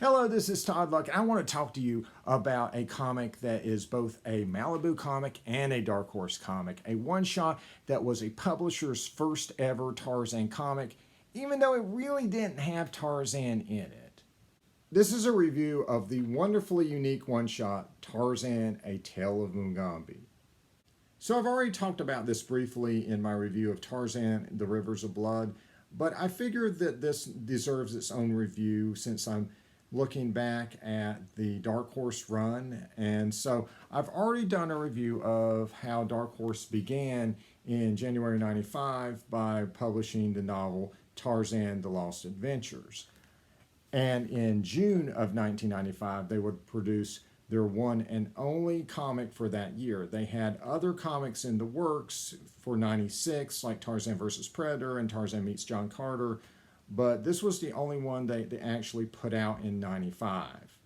Hello, this is Todd Luck. I want to talk to you about a comic that is both a Malibu comic and a Dark Horse comic. A one-shot that was a publisher's first ever Tarzan comic, even though it really didn't have Tarzan in it. This is a review of the wonderfully unique one-shot, Tarzan, A Tale of Mugambi. So I've already talked about this briefly in my review of Tarzan, The Rivers of Blood, but I figured that this deserves its own review since I'm looking back at the Dark Horse run. And so I've already done a review of how Dark Horse began in January 95 by publishing the novel Tarzan, The Lost Adventures. And in June of 1995, they would produce their one and only comic for that year. They had other comics in the works for 96, like Tarzan vs. Predator and Tarzan Meets John Carter, but this was the only one they actually put out in 95.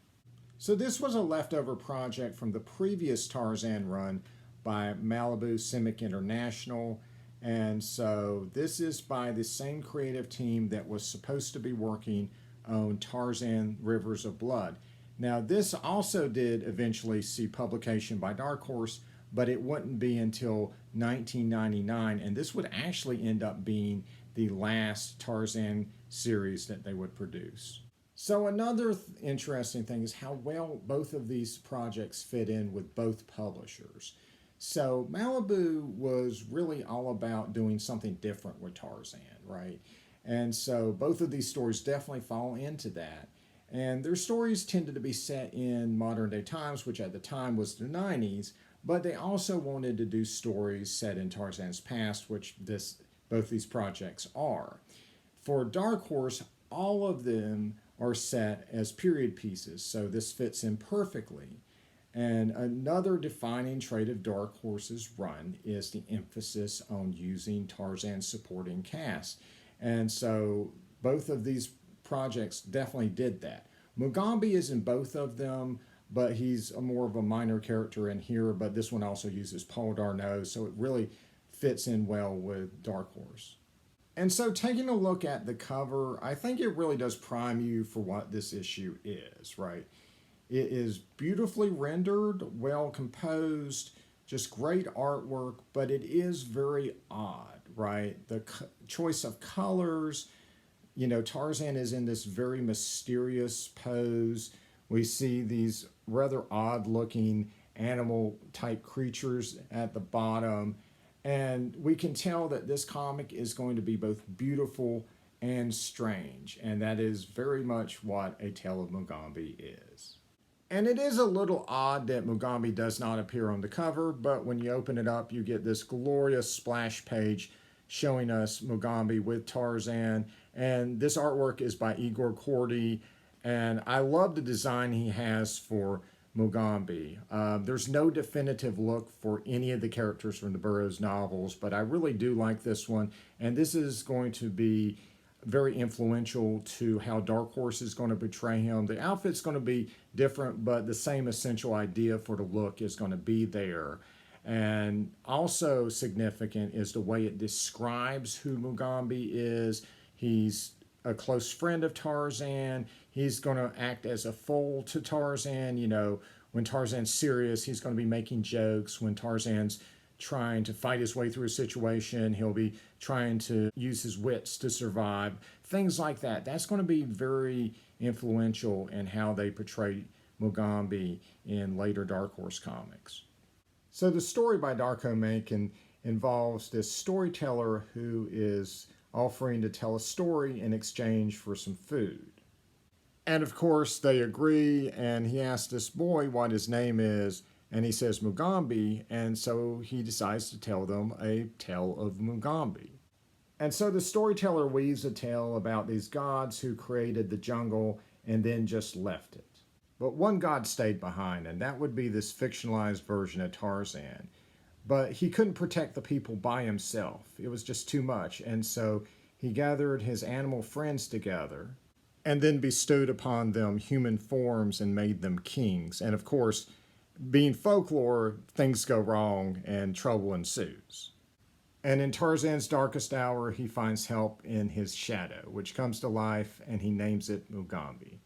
So this was a leftover project from the previous Tarzan run by Malibu Simic International, and so this is by the same creative team that was supposed to be working on Tarzan Rivers of Blood. Now this also did eventually see publication by Dark Horse, but it wouldn't be until 1999, and this would actually end up being the last Tarzan series that they would produce. So another interesting thing is how well both of these projects fit in with both publishers. So Malibu was really all about doing something different with Tarzan, right? And so both of these stories definitely fall into that. And their stories tended to be set in modern day times, which at the time was the 90s, but they also wanted to do stories set in Tarzan's past, which both these projects are. For Dark Horse, all of them are set as period pieces, so this fits in perfectly. And another defining trait of Dark Horse's run is the emphasis on using Tarzan's supporting cast. And so both of these projects definitely did that. Mugambi is in both of them, but he's more of a minor character in here, but this one also uses Paul Darno, so it really fits in well with Dark Horse. And so taking a look at the cover, I think it really does prime you for what this issue is, right? It is beautifully rendered, well composed, just great artwork, but it is very odd, right? The choice of colors, you know, Tarzan is in this very mysterious pose. We see these rather odd looking animal type creatures at the bottom. And we can tell that this comic is going to be both beautiful and strange. And that is very much what A Tale of Mugambi is. And it is a little odd that Mugambi does not appear on the cover, but when you open it up, you get this glorious splash page showing us Mugambi with Tarzan. And this artwork is by Igor Kordy. And I love the design he has for Mugambi. There's no definitive look for any of the characters from the Burroughs novels, but I really do like this one. And this is going to be very influential to how Dark Horse is going to portray him. The outfit's going to be different, but the same essential idea for the look is going to be there. And also significant is the way it describes who Mugambi is. He's a close friend of Tarzan. He's going to act as a foil to Tarzan. You know, when Tarzan's serious, he's going to be making jokes. When Tarzan's trying to fight his way through a situation, he'll be trying to use his wits to survive. Things like that. That's going to be very influential in how they portray Mugambi in later Dark Horse comics. So the story by Darko Mankin involves this storyteller who is offering to tell a story in exchange for some food. And of course they agree, and he asks this boy what his name is, and he says Mugambi, and so he decides to tell them a tale of Mugambi. And so the storyteller weaves a tale about these gods who created the jungle and then just left it. But one god stayed behind, and that would be this fictionalized version of Tarzan. But he couldn't protect the people by himself. It was just too much. And so he gathered his animal friends together and then bestowed upon them human forms and made them kings. And of course, being folklore, things go wrong and trouble ensues. And in Tarzan's darkest hour, he finds help in his shadow, which comes to life, and he names it Mugambi.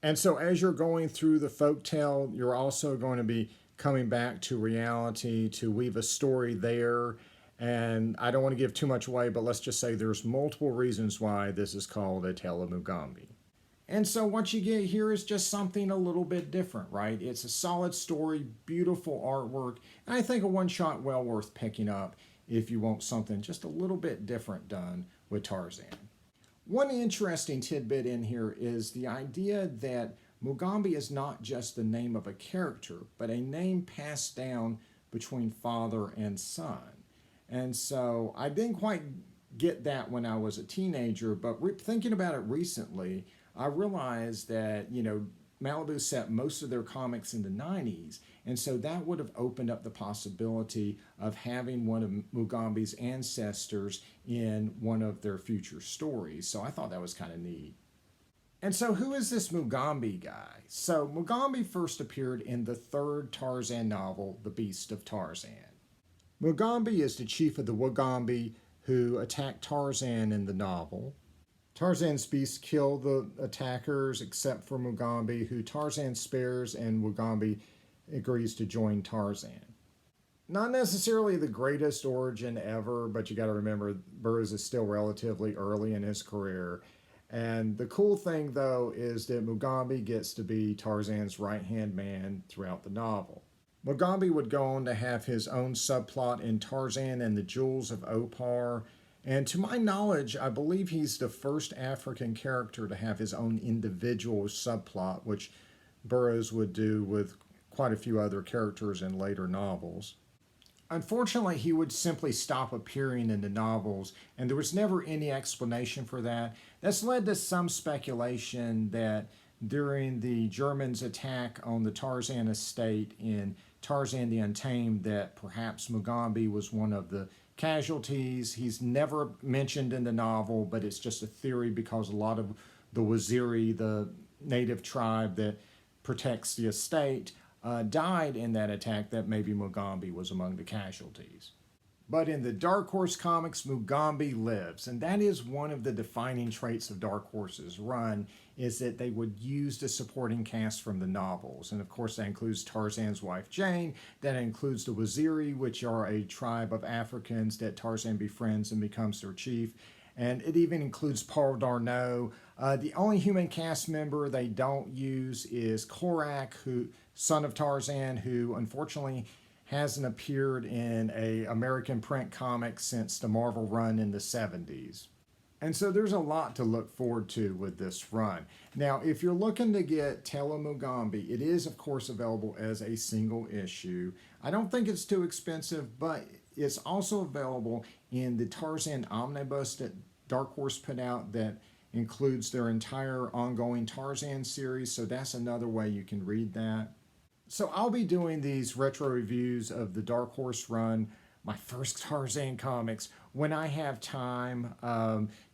And so as you're going through the folktale, you're also going to be coming back to reality to weave a story there. And I don't want to give too much away, but let's just say there's multiple reasons why this is called a tale of Mugambi. And so what you get here is just something a little bit different, right? It's a solid story, beautiful artwork, and I think a one-shot well worth picking up if you want something just a little bit different done with Tarzan. One interesting tidbit in here is the idea that Mugambi is not just the name of a character, but a name passed down between father and son. And so I didn't quite get that when I was a teenager, but thinking about it recently, I realized that, Malibu set most of their comics in the 90s, and so that would have opened up the possibility of having one of Mugambi's ancestors in one of their future stories. So I thought that was kind of neat. And so who is this Mugambi guy? So Mugambi first appeared in the third Tarzan novel, The Beast of Tarzan. Mugambi is the chief of the Mugambi who attacked Tarzan in the novel. Tarzan's beasts kill the attackers except for Mugambi, who Tarzan spares, and Mugambi agrees to join Tarzan. Not necessarily the greatest origin ever, but you got to remember Burroughs is still relatively early in his career. And the cool thing, though, is that Mugambi gets to be Tarzan's right-hand man throughout the novel. Mugambi would go on to have his own subplot in Tarzan and the Jewels of Opar. And to my knowledge, I believe he's the first African character to have his own individual subplot, which Burroughs would do with quite a few other characters in later novels. Unfortunately, he would simply stop appearing in the novels, and there was never any explanation for that. That's led to some speculation that during the Germans' attack on the Tarzan estate in Tarzan the Untamed, that perhaps Mugambi was one of the casualties. He's never mentioned in the novel, but it's just a theory because a lot of the Waziri, the native tribe that protects the estate, died in that attack, that maybe Mugambi was among the casualties. But in the Dark Horse comics, Mugambi lives, and that is one of the defining traits of Dark Horse's run, is that they would use the supporting cast from the novels. And of course that includes Tarzan's wife Jane, that includes the Waziri, which are a tribe of Africans that Tarzan befriends and becomes their chief. And it even includes Paul Darno. The only human cast member they don't use is Korak, son of Tarzan, who unfortunately hasn't appeared in an American print comic since the Marvel run in the 70s. And so there's a lot to look forward to with this run. Now, if you're looking to get Tale of Mugambi, it is, of course, available as a single issue. I don't think it's too expensive, but it's also available in the Tarzan Omnibus that Dark Horse put out that includes their entire ongoing Tarzan series, so that's another way you can read that. So I'll be doing these retro reviews of the Dark Horse run, my first Tarzan comics, when I have time.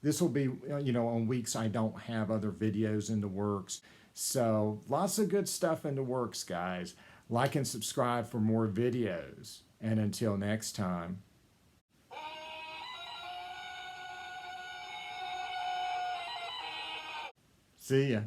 This will be, on weeks I don't have other videos in the works. So lots of good stuff in the works, guys. Like and subscribe for more videos. And until next time. See ya.